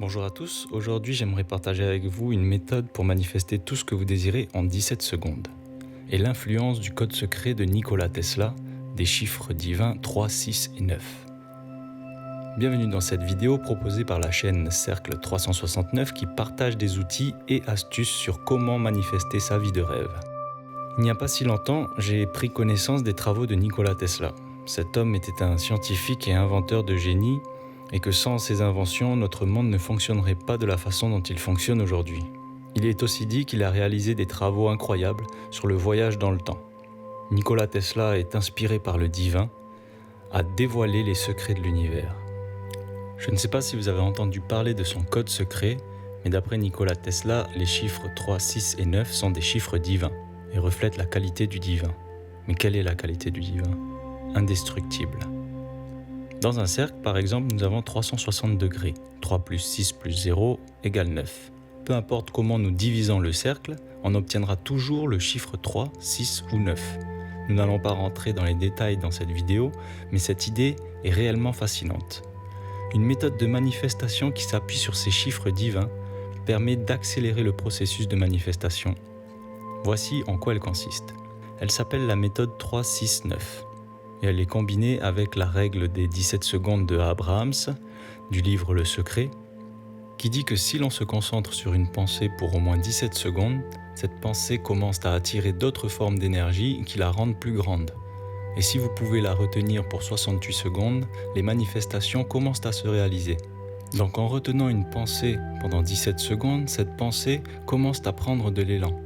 Bonjour à tous, aujourd'hui j'aimerais partager avec vous une méthode pour manifester tout ce que vous désirez en 17 secondes et l'influence du code secret de Nikola Tesla, des chiffres divins 3, 6 et 9. Bienvenue dans cette vidéo proposée par la chaîne Cercle 369 qui partage des outils et astuces sur comment manifester sa vie de rêve. Il n'y a pas si longtemps, j'ai pris connaissance des travaux de Nikola Tesla. Cet homme était un scientifique et inventeur de génie et que sans ses inventions, notre monde ne fonctionnerait pas de la façon dont il fonctionne aujourd'hui. Il est aussi dit qu'il a réalisé des travaux incroyables sur le voyage dans le temps. Nikola Tesla est inspiré par le divin à dévoiler les secrets de l'univers. Je ne sais pas si vous avez entendu parler de son code secret, mais d'après Nikola Tesla, les chiffres 3, 6 et 9 sont des chiffres divins et reflètent la qualité du divin. Mais quelle est la qualité du divin ? Indestructible. Dans un cercle, par exemple, nous avons 360 degrés. 3 plus 6 plus 0 égale 9. Peu importe comment nous divisons le cercle, on obtiendra toujours le chiffre 3, 6 ou 9. Nous n'allons pas rentrer dans les détails dans cette vidéo, mais cette idée est réellement fascinante. Une méthode de manifestation qui s'appuie sur ces chiffres divins permet d'accélérer le processus de manifestation. Voici en quoi elle consiste. Elle s'appelle la méthode 3, 6, 9. Et elle est combinée avec la règle des 17 secondes de Abrahams, du livre Le Secret, qui dit que si l'on se concentre sur une pensée pour au moins 17 secondes, cette pensée commence à attirer d'autres formes d'énergie qui la rendent plus grande. Et si vous pouvez la retenir pour 68 secondes, les manifestations commencent à se réaliser. Donc en retenant une pensée pendant 17 secondes, cette pensée commence à prendre de l'élan.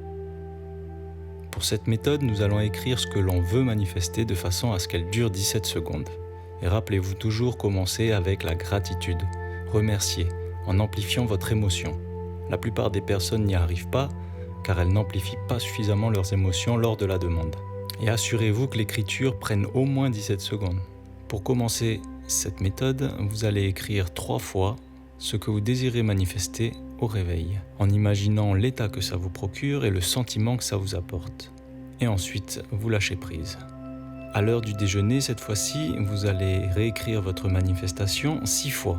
Pour cette méthode, nous allons écrire ce que l'on veut manifester de façon à ce qu'elle dure 17 secondes. Et rappelez-vous toujours commencer avec la gratitude. Remerciez, en amplifiant votre émotion. La plupart des personnes n'y arrivent pas, car elles n'amplifient pas suffisamment leurs émotions lors de la demande. Et assurez-vous que l'écriture prenne au moins 17 secondes. Pour commencer cette méthode, vous allez écrire 3 fois ce que vous désirez manifester au réveil, en imaginant l'état que ça vous procure et le sentiment que ça vous apporte. Et ensuite, vous lâchez prise. À l'heure du déjeuner, cette fois-ci, vous allez réécrire votre manifestation 6 fois.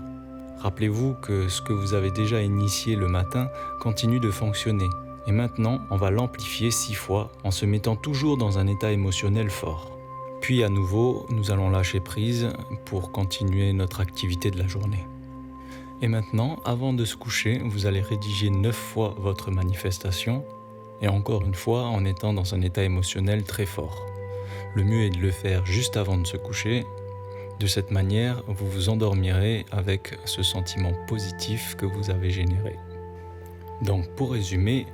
Rappelez-vous que ce que vous avez déjà initié le matin continue de fonctionner. Et maintenant, on va l'amplifier 6 fois en se mettant toujours dans un état émotionnel fort. Puis à nouveau, nous allons lâcher prise pour continuer notre activité de la journée. Et maintenant, avant de se coucher, vous allez rédiger 9 fois votre manifestation, et encore une fois en étant dans un état émotionnel très fort. Le mieux est de le faire juste avant de se coucher. De cette manière, vous vous endormirez avec ce sentiment positif que vous avez généré. Donc pour résumer,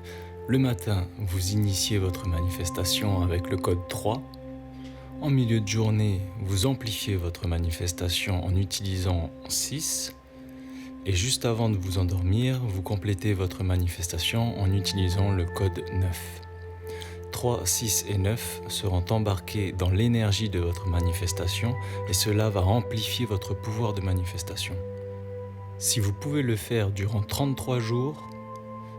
le matin, vous initiez votre manifestation avec le code 3. En milieu de journée, vous amplifiez votre manifestation en utilisant 6. Et juste avant de vous endormir, vous complétez votre manifestation en utilisant le code 9. 3, 6 et 9 seront embarqués dans l'énergie de votre manifestation et cela va amplifier votre pouvoir de manifestation. Si vous pouvez le faire durant 33 jours,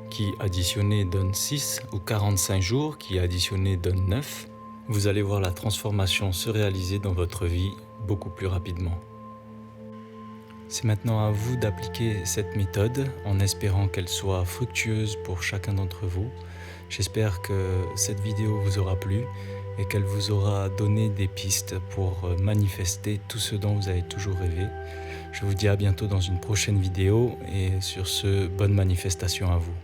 qui additionnés donne 6, ou 45 jours, qui additionnés donne 9, vous allez voir la transformation se réaliser dans votre vie beaucoup plus rapidement. C'est maintenant à vous d'appliquer cette méthode en espérant qu'elle soit fructueuse pour chacun d'entre vous. J'espère que cette vidéo vous aura plu et qu'elle vous aura donné des pistes pour manifester tout ce dont vous avez toujours rêvé. Je vous dis à bientôt dans une prochaine vidéo et sur ce, bonne manifestation à vous.